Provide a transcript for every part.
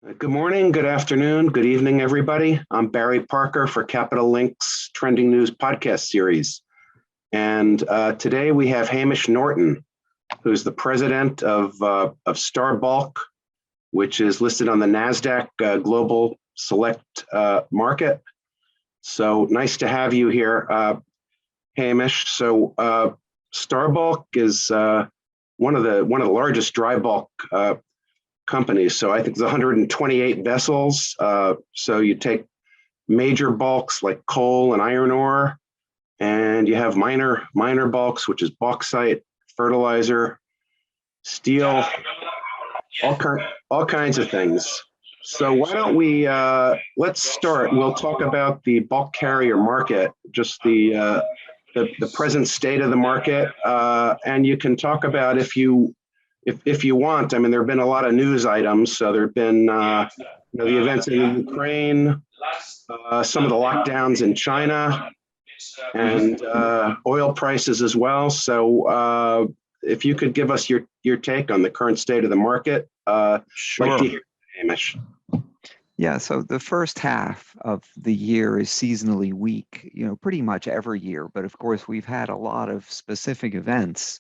Good morning, good afternoon, good evening, everybody. I'm Barry Parker for Capital Link's Trending News podcast series. And today we have Hamish Norton, who's the president of StarBulk, which is listed on the Nasdaq Global Select Market. So nice to have you here, Hamish. So StarBulk is one of the largest dry bulk companies. So I think there's 128 vessels. So you take major bulks like coal and iron ore, and you have minor bulks, which is bauxite, fertilizer, steel, all kinds of things. So why don't we let's start. We'll talk about the bulk carrier market, just the present state of the market, and you can talk about if you want. I mean, there have been a lot of news items. So there have been the events in Ukraine, some of the lockdowns in China, and oil prices as well. So if you could give us your take on the current state of the market, Sure. like to hear, Hamish. Yeah, so the first half of the year is seasonally weak, pretty much every year. But of course, we've had a lot of specific events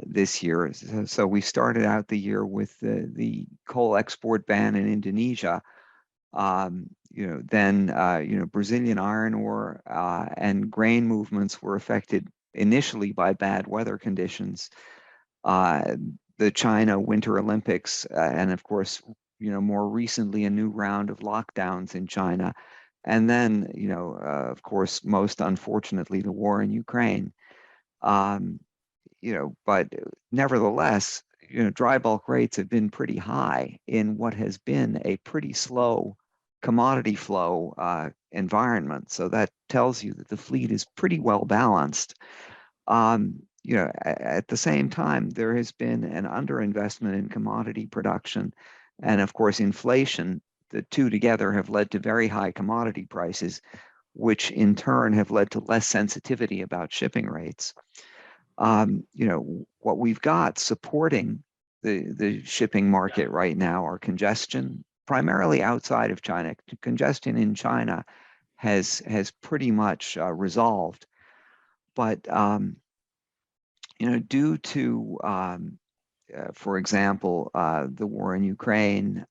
this year. So we started out the year with the coal export ban in Indonesia. Then Brazilian iron ore and grain movements were affected initially by bad weather conditions. The China Winter Olympics, and of course, more recently, a new round of lockdowns in China. And then, of course, most unfortunately, the war in Ukraine. But nevertheless, dry bulk rates have been pretty high in what has been a pretty slow commodity flow environment. So that tells you that the fleet is pretty well balanced. At the same time, there has been an underinvestment in commodity production. And of course, inflation, the two together have led to very high commodity prices, which in turn have led to less sensitivity about shipping rates. What we've got supporting the shipping market right now are congestion, primarily outside of China. Congestion in China has pretty much resolved. But, due to for example, the war in Ukraine,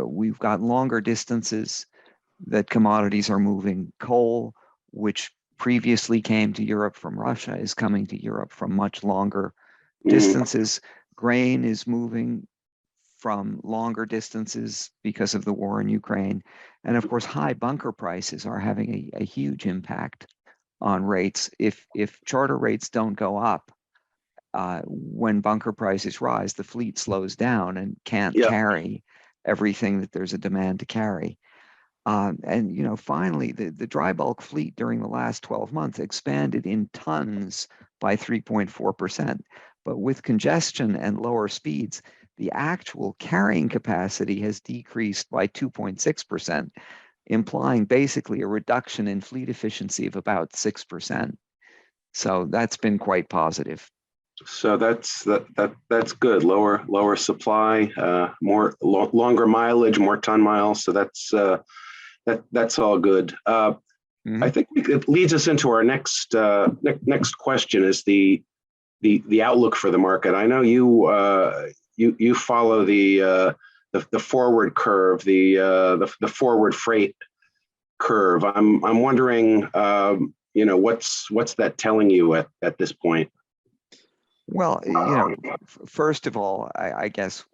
we've got longer distances that commodities are moving. Coal, which previously came to Europe from Russia, is coming to Europe from much longer distances. Grain is moving from longer distances because of the war in Ukraine. And of course, high bunker prices are having a huge impact on rates. If charter rates don't go up, when bunker prices rise, the fleet slows down and can't carry everything that there's a demand to carry. Finally, the dry bulk fleet during the last 12 months expanded in tons by 3.4%. But with congestion and lower speeds, the actual carrying capacity has decreased by 2.6%, implying basically a reduction in fleet efficiency of about 6%. So that's been quite positive. So that's good. Lower supply, longer mileage, more ton miles. So that's all good. I think it leads us into our next question, is the outlook for the market. I know you follow the forward curve, the forward freight curve. I'm wondering, what's that telling you at this point? Well, first of all, I guess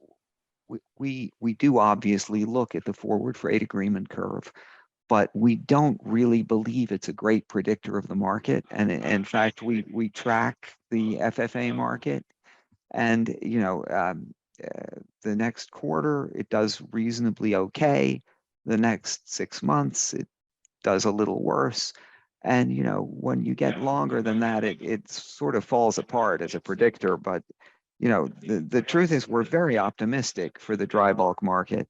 we do obviously look at the forward freight agreement curve, but we don't really believe it's a great predictor of the market. And in fact, we track the FFA market, and the next quarter it does reasonably okay. The next 6 months it does a little worse. And, when you get longer than that, it sort of falls apart as a predictor. But, the truth is we're very optimistic for the dry bulk market,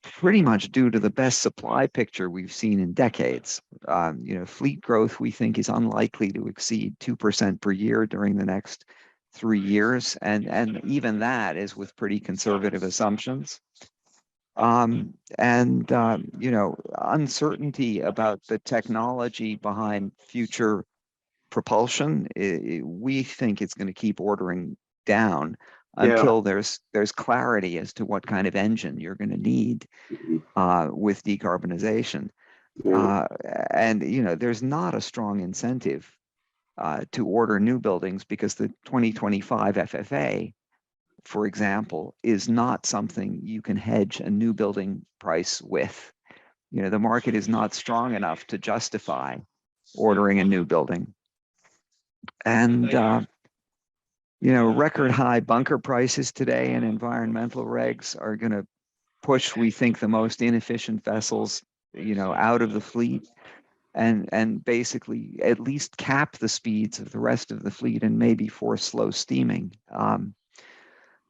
pretty much due to the best supply picture we've seen in decades. Fleet growth, we think, is unlikely to exceed 2% per year during the next 3 years, and even that is with pretty conservative assumptions. Uncertainty about the technology behind future propulsion, we think it's going to keep ordering down until there's clarity as to what kind of engine you're going to need with decarbonization. There's not a strong incentive to order new buildings because the 2025 FFA, for example, is not something you can hedge a new building price with. The market is not strong enough to justify ordering a new building. And, record high bunker prices today and environmental regs are going to push, we think, the most inefficient vessels, out of the fleet and basically at least cap the speeds of the rest of the fleet and maybe force slow steaming.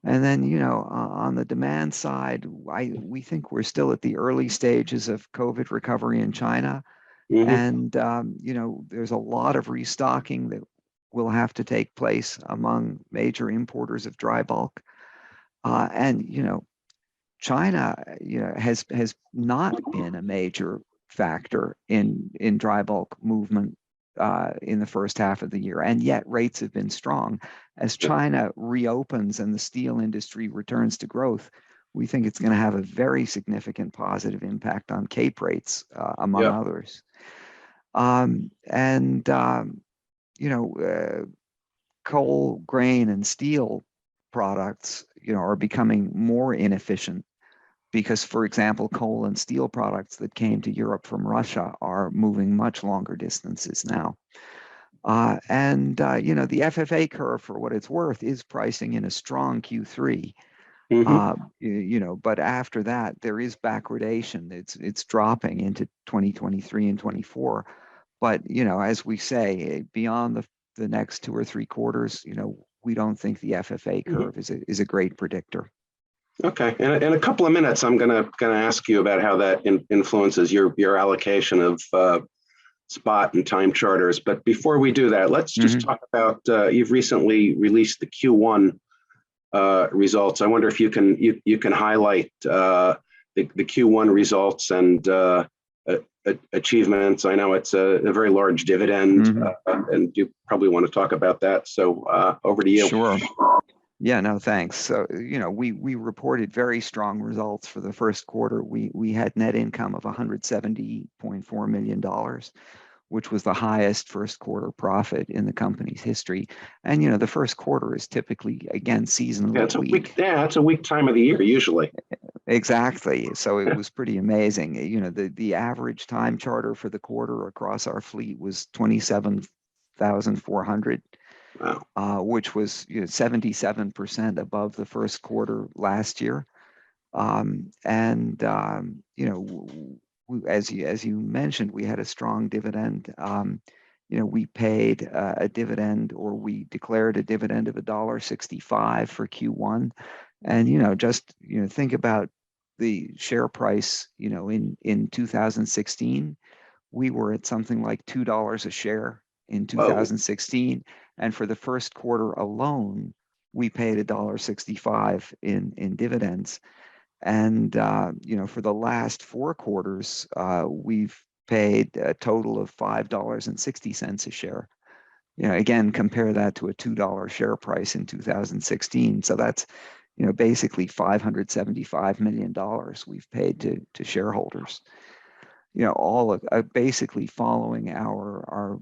And then, on the demand side, we think we're still at the early stages of COVID recovery in China. And, there's a lot of restocking that will have to take place among major importers of dry bulk. China, has not been a major factor in dry bulk movement in the first half of the year, and yet rates have been strong. As China reopens and the steel industry returns to growth, we think it's going to have a very significant positive impact on Cape rates, among others. Coal, grain, and steel products, are becoming more inefficient because, for example, coal and steel products that came to Europe from Russia are moving much longer distances now. The FFA curve, for what it's worth, is pricing in a strong Q3. But after that, there is backwardation. It's dropping into 2023 and 24. But, as we say, beyond the next 2 or 3 quarters, we don't think the FFA curve is a great predictor. Okay, in a couple of minutes, I'm gonna ask you about how that influences your allocation of spot and time charters. But before we do that, let's just talk about you've recently released the Q1 results. I wonder if you can highlight the Q1 results and achievements. I know it's a very large dividend, and you probably want to talk about that. So over to you. Sure. Yeah, no, thanks. So, we reported very strong results for the first quarter. We had net income of $170.4 million, which was the highest first quarter profit in the company's history. And, the first quarter is typically, again, seasonally weak. It's a weak time of the year, usually. Exactly. So it was pretty amazing. The average time charter for the quarter across our fleet was 27,400. Wow. Which was 77% above the first quarter last year. As you mentioned, we had a strong dividend. We paid a dividend, or we declared a dividend of $1.65 for Q1. And think about the share price. In 2016, we were at something like $2 a share in 2016. And for the first quarter alone, we paid $1.65 in dividends. And, for the last 4 quarters, we've paid a total of $5.60 a share. Again, compare that to a $2 share price in 2016. So that's, basically $575 million we've paid to shareholders. All of basically following our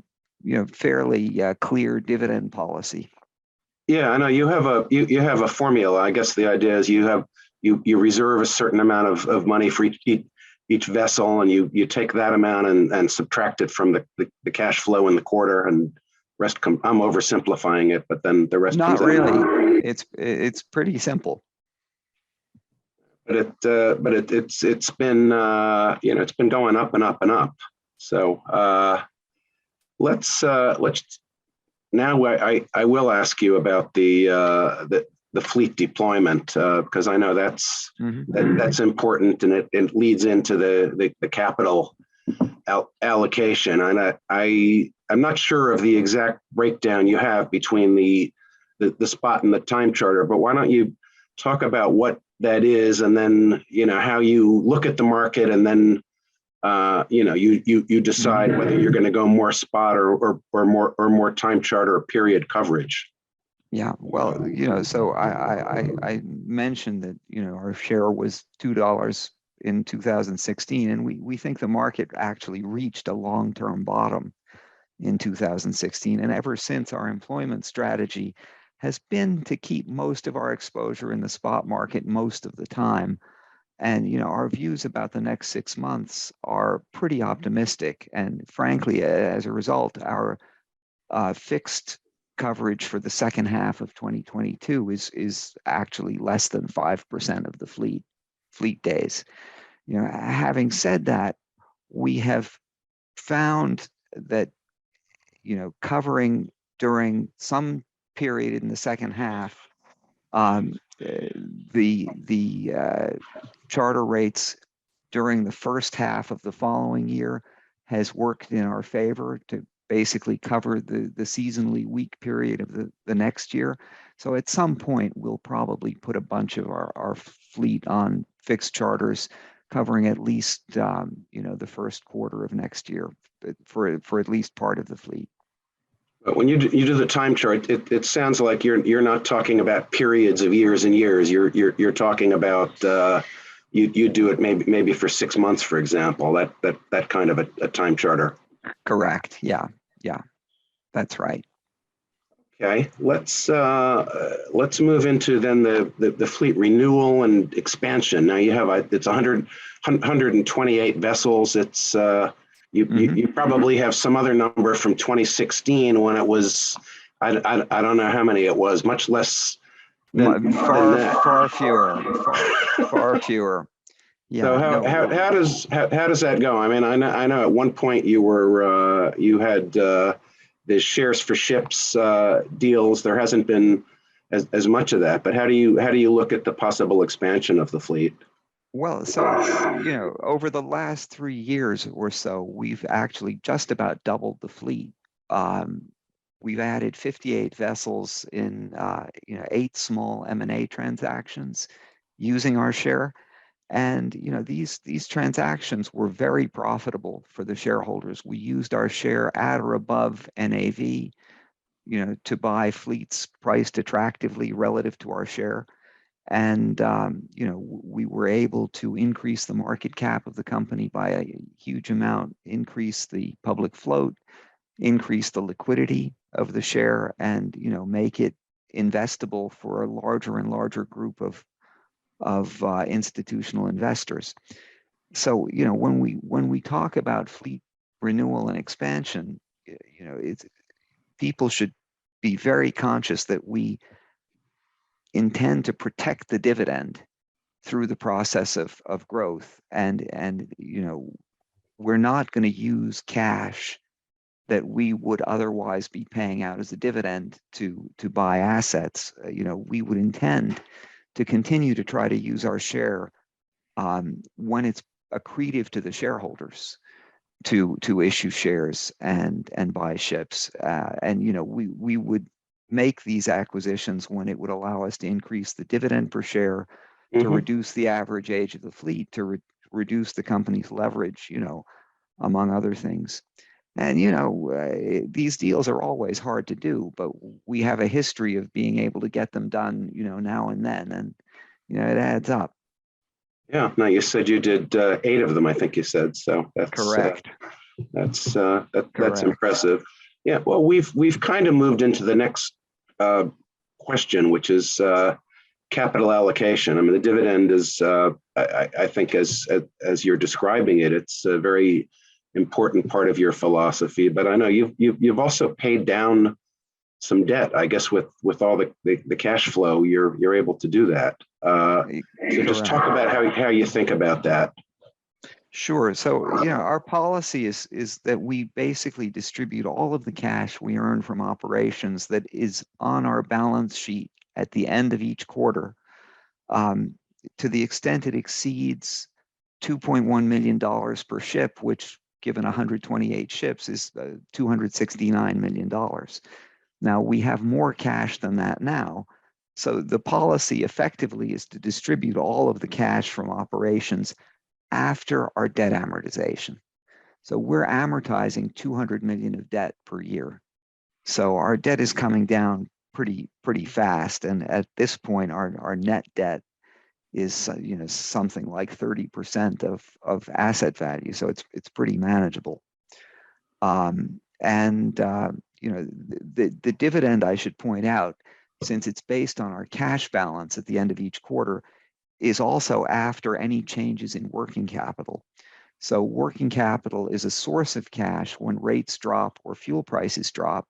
fairly clear dividend policy. Yeah, I know you have a formula. I guess the idea is you reserve a certain amount of money for each vessel, and you take that amount and subtract it from the cash flow in the quarter, and rest I'm oversimplifying it, but then the rest not comes really. out. It's pretty simple. But it's been it's been going up and up and up. So let's now I will ask you about the fleet deployment, because I know that's important, and it leads into the capital allocation. And I'm not sure of the exact breakdown you have between the the spot and the time charter, but why don't you talk about what that is, and then how you look at the market, and then you decide whether you're going to go more spot or more time charter or period coverage. Yeah, well, so I mentioned that our share was $2 in 2016, and we think the market actually reached a long-term bottom in 2016, and ever since, our employment strategy has been to keep most of our exposure in the spot market most of the time. And our views about the next 6 months are pretty optimistic, and frankly, as a result, our fixed coverage for the second half of 2022 is actually less than 5% of the fleet days. Having said that, we have found that covering during some period in the second half, the charter rates during the first half of the following year has worked in our favor to basically cover the seasonally weak period of the next year. So at some point, we'll probably put a bunch of our fleet on fixed charters covering at least the first quarter of next year for at least part of the fleet. But when you do the time chart, it sounds like you're not talking about periods of years and years. You're talking about you do it maybe for 6 months, for example. That kind of a time charter. Correct. Yeah, that's right. Okay, let's move into then the fleet renewal and expansion. Now you have it's 128 vessels. It's you probably have some other number from 2016 when it was I don't know how many it was, much less than that. Far fewer. Yeah. So how does that go? I mean, I know at one point you had the shares for ships deals. There hasn't been as much of that, but how do you look at the possible expansion of the fleet? Well, so over the last 3 years or so, we've actually just about doubled the fleet. We've added 58 vessels in 8 small M&A transactions using our share. And these transactions were very profitable for the shareholders. We used our share at or above NAV, to buy fleets priced attractively relative to our share. And we were able to increase the market cap of the company by a huge amount, increase the public float, increase the liquidity of the share, and make it investable for a larger and larger group of institutional investors. So when we talk about fleet renewal and expansion, people should be very conscious that we intend to protect the dividend through the process of growth, and we're not going to use cash that we would otherwise be paying out as a dividend to buy assets. We would intend to continue to try to use our share when it's accretive to the shareholders to issue shares and buy ships. And we would make these acquisitions when it would allow us to increase the dividend per share, to reduce the average age of the fleet, to reduce the company's leverage, among other things. And these deals are always hard to do, but we have a history of being able to get them done, now and then, and it adds up. Yeah. Now you said you did 8 of them, I think you said. So that's correct. That's Correct. impressive. Yeah. Well, we've kind of moved into the next question, which is capital allocation. I mean, the dividend is, I think, as you're describing it, it's a very important part of your philosophy. But I know you've also paid down some debt. I guess with all the cash flow, you're able to do that. So just talk about how you think about that. Sure. So, our policy is that we basically distribute all of the cash we earn from operations that is on our balance sheet at the end of each quarter, to the extent it exceeds $2.1 million per ship, which given 128 ships is $269 million. Now, we have more cash than that now. So the policy effectively is to distribute all of the cash from operations after our debt amortization. So we're amortizing 200 million of debt per year. So our debt is coming down pretty fast. And at this point, our net debt is something like 30% of asset value. So it's pretty manageable. The dividend, I should point out, since it's based on our cash balance at the end of each quarter, is also after any changes in working capital. So working capital is a source of cash when rates drop or fuel prices drop.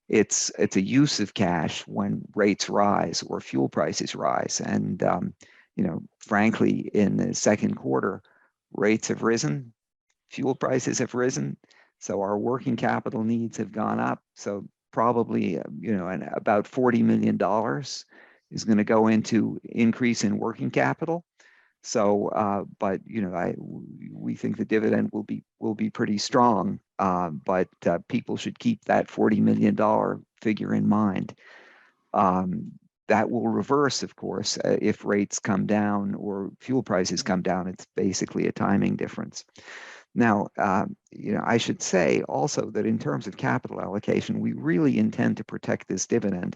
It's a use of cash when rates rise or fuel prices rise. And frankly, in the second quarter, rates have risen, fuel prices have risen, so our working capital needs have gone up. So probably and about $40 million is going to go into increase in working capital. So, but we think the dividend will be pretty strong. But people should keep that $40 million figure in mind. That will reverse, of course, if rates come down or fuel prices come down. It's basically a timing difference. Now, I should say also that in terms of capital allocation, we really intend to protect this dividend.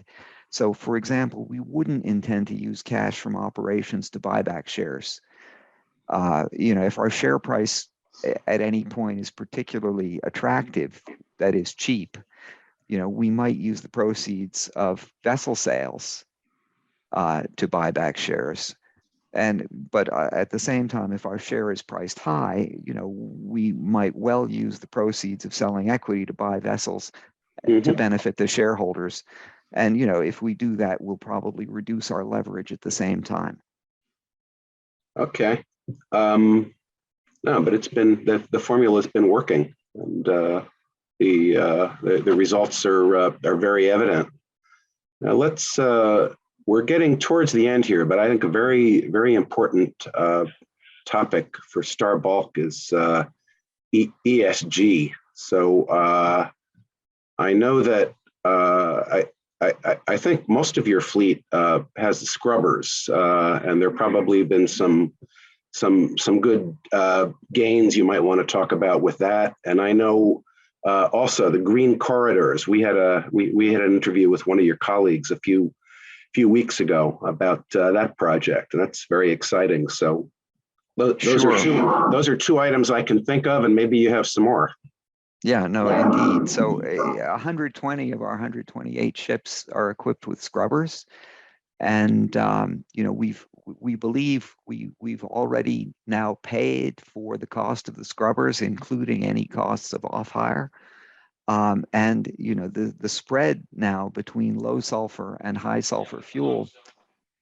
So, for example, we wouldn't intend to use cash from operations to buy back shares. If our share price at any point is particularly attractive, that is cheap, we might use the proceeds of vessel sales to buy back shares. But at the same time, if our share is priced high, we might well use the proceeds of selling equity to buy vessels to benefit the shareholders. And if we do that, we'll probably reduce our leverage at the same time. Okay. No, but it's been the formula has been working, and the results are very evident. Now we're getting towards the end here, but I think a very, very important topic for Star Bulk is ESG. So I know that I think most of your fleet has the scrubbers, and there probably been some good gains you might want to talk about with that. And I know also the green corridors. We had an interview with one of your colleagues a few weeks ago about that project, and that's very exciting. So those are two items I can think of, and maybe you have some more. Yeah, no, indeed. So 120 of our 128 ships are equipped with scrubbers, and we believe we've already now paid for the cost of the scrubbers, including any costs of off hire. And the spread now between low sulfur and high sulfur fuel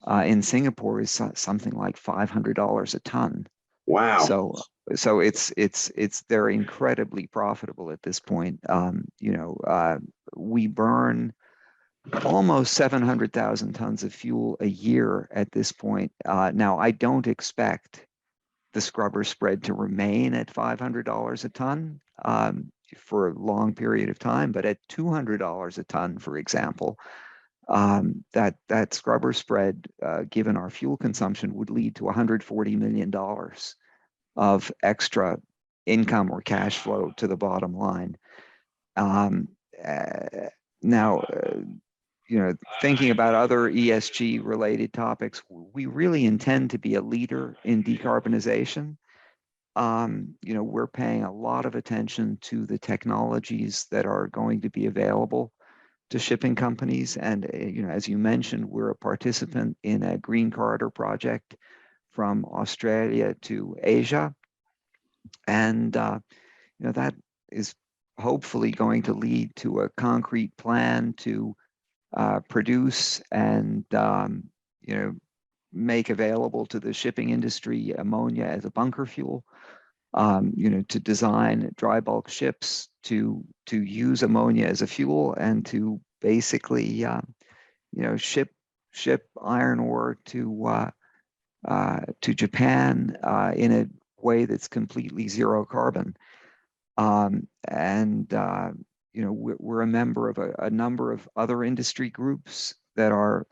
in Singapore is something like $500 a ton. Wow! So they're incredibly profitable at this point. We burn almost 700,000 tons of fuel a year at this point. Now, I don't expect the scrubber spread to remain at $500 a ton for a long period of time, but at $200 a ton, for example, that scrubber spread, given our fuel consumption, would lead to $140 million of extra income or cash flow to the bottom line. Now, thinking about other ESG related topics, we really intend to be a leader in decarbonization. We're paying a lot of attention to the technologies that are going to be available to shipping companies. And, as you mentioned, we're a participant in a green corridor project from Australia to Asia. And, that is hopefully going to lead to a concrete plan to produce and, make available to the shipping industry ammonia as a bunker fuel, to design dry bulk ships to use ammonia as a fuel and to basically, ship iron ore to Japan in a way that's completely zero carbon. we're a member of a number of other industry groups that are,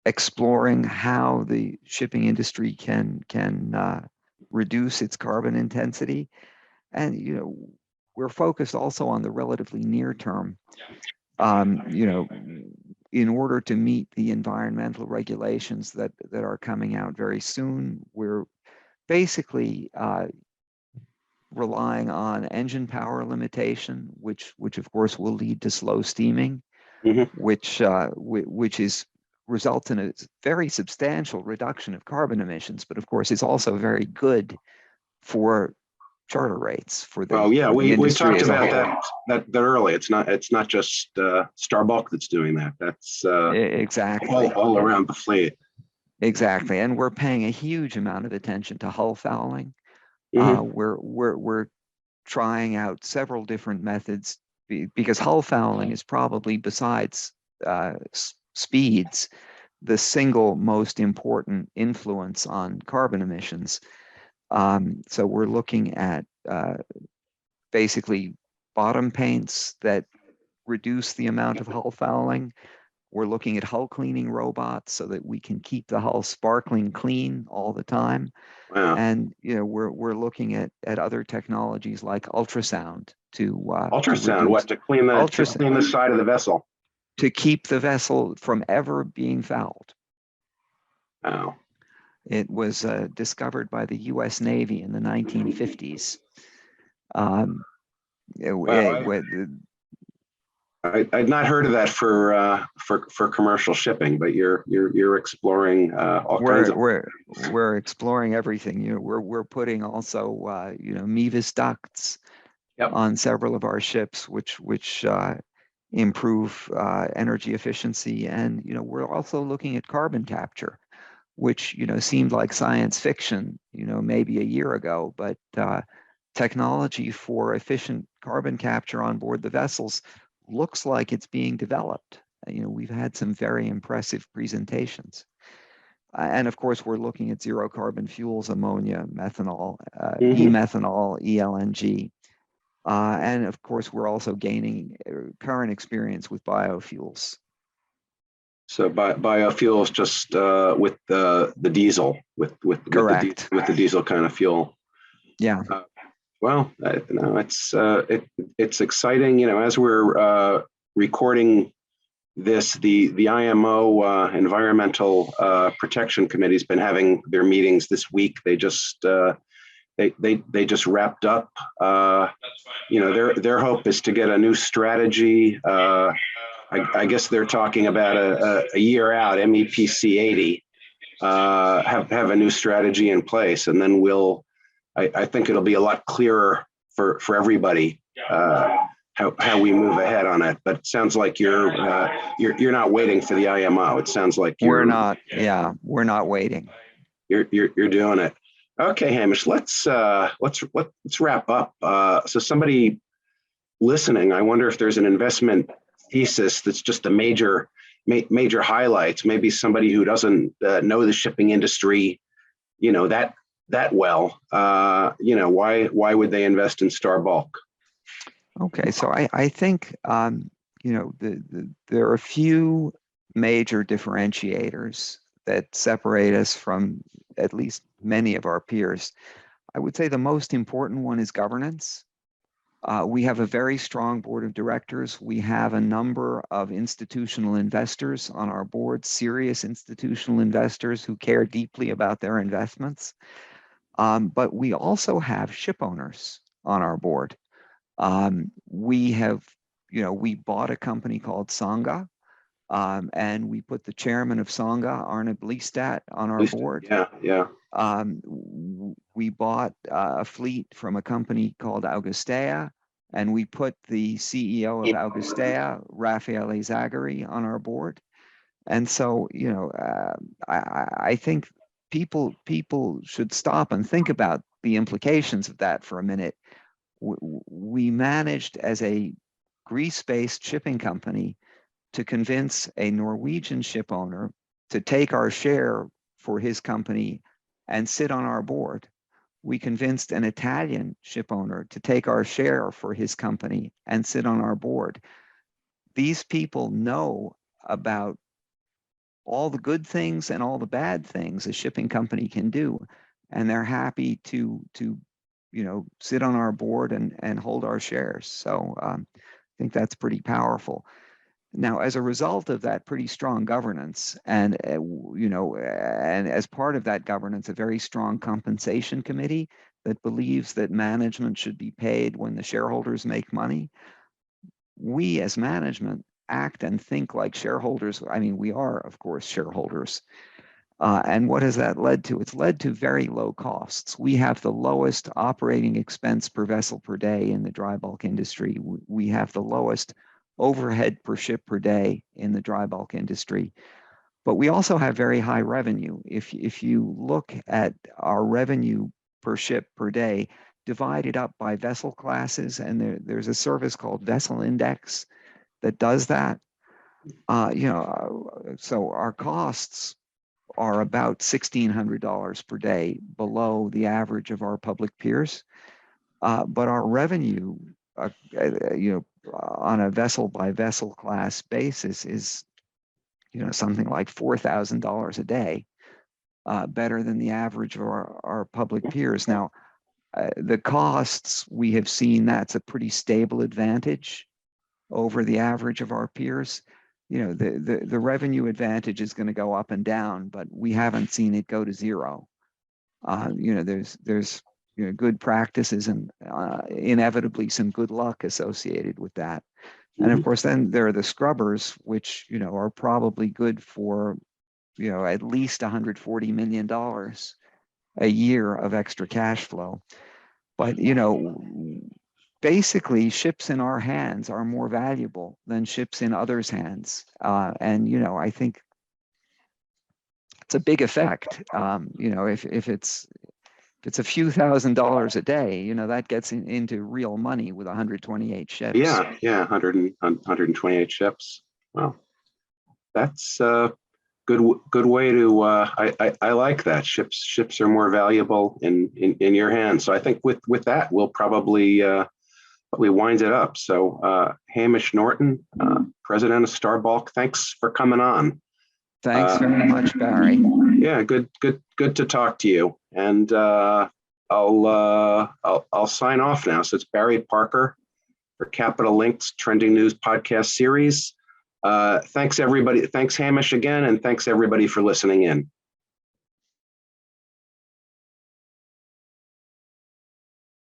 exploring how the shipping industry can reduce its carbon intensity. And, we're focused also on the relatively near term. In order to meet the environmental regulations that are coming out very soon, we're basically relying on engine power limitation, which of course will lead to slow steaming, which is results in a very substantial reduction of carbon emissions, but of course it's also very good for charter rates for the. Well, yeah, for the we talked as a about whole. that early. It's not just Starbuck that's doing that. That's Exactly all around the fleet. Exactly, and we're paying a huge amount of attention to hull fouling. We're trying out several different methods because hull fouling is probably, besides speeds, the single most important influence on carbon emissions. So we're looking at basically bottom paints that reduce the amount of hull fouling. We're looking at hull cleaning robots so that we can keep the hull sparkling clean all the time. Wow. And we're looking at other technologies like ultrasound to ultrasound, to clean the side of the vessel, to keep the vessel from ever being fouled. Wow. It was discovered by the U.S. Navy in the 1950s. I'd not heard of that for commercial shipping, but you're exploring all kinds of. We're exploring everything. We're putting also Mevis ducts on several of our ships, which improve energy efficiency, and we're also looking at carbon capture, which seemed like science fiction maybe a year ago, but technology for efficient carbon capture on board the vessels looks like it's being developed. We've had some very impressive presentations. And of course, we're looking at zero carbon fuels, ammonia, methanol, e-methanol, ELNG. And of course, we're also gaining current experience with biofuels. So biofuels just with the diesel, with the diesel kind of fuel. Yeah. Well, it's exciting. As we're recording this, the IMO Environmental Protection Committee has been having their meetings this week. They just they just wrapped up. Their hope is to get a new strategy. I guess they're talking about a year out, MEPC 80, have a new strategy in place, and then I think it'll be a lot clearer for everybody how we move ahead on it. But it sounds like you're not waiting for the IMO. It sounds like we're not. Yeah, we're not waiting. You're doing it. Okay, Hamish. Let's wrap up. So somebody listening, I wonder if there's an investment thesis that's just a major highlights. Maybe somebody who doesn't know the shipping industry, that well. Why would they invest in Starbuck? Okay, so I think there are a few major differentiators that separate us from at least many of our peers. I would say the most important one is governance. We have a very strong board of directors. We have a number of institutional investors on our board, serious institutional investors who care deeply about their investments. But we also have ship owners on our board. We bought a company called Sangha, and we put the chairman of Sangha, Arne Blistad, on our board. Yeah. We bought a fleet from a company called Augustea, and we put the CEO of Augustea, Raffaele Zagari, on our board. And so, I think people should stop and think about the implications of that for a minute. We managed as a Greece-based shipping company to convince a Norwegian ship owner to take our share for his company and sit on our board. we convinced an Italian ship owner to take our share for his company and sit on our board. These people know about all the good things and all the bad things a shipping company can do, and they're happy to sit on our board and hold our shares. So I think that's pretty powerful. Now, as a result of that pretty strong governance, and and as part of that governance, a very strong compensation committee that believes that management should be paid when the shareholders make money, we as management act and think like shareholders. I mean, we are, of course, shareholders. And what has that led to? It's led to very low costs. We have the lowest operating expense per vessel per day in the dry bulk industry. We have the lowest overhead per ship per day in the dry bulk industry. But we also have very high revenue. If you look at our revenue per ship per day, divided up by vessel classes, and there's a service called Vessel Index that does that. So our costs are about $1,600 per day below the average of our public peers. But our revenue, on a vessel by vessel class basis is, something like $4,000 a day, better than the average of our public peers. Now, the costs, we have seen that's a pretty stable advantage over the average of our peers. The revenue advantage is going to go up and down, but we haven't seen it go to zero. There's good practices and inevitably some good luck associated with that. And of course, then there are the scrubbers, which are probably good for at least $140 million a year of extra cash flow. But basically, ships in our hands are more valuable than ships in others' hands. And I think it's a big effect. If it's a few $1,000s a day, that gets into real money with 128 ships. Yeah, 128 ships. Wow, that's a good way to. I like that. Ships are more valuable in your hands. So I think with that, we'll probably wind it up. So Hamish Norton, president of Star Bulk, thanks for coming on. Thanks very much, Barry. Yeah, good to talk to you. And I'll sign off now. So it's Barry Parker for Capital Link's Trending News podcast series. Thanks everybody. Thanks Hamish again, and thanks everybody for listening in.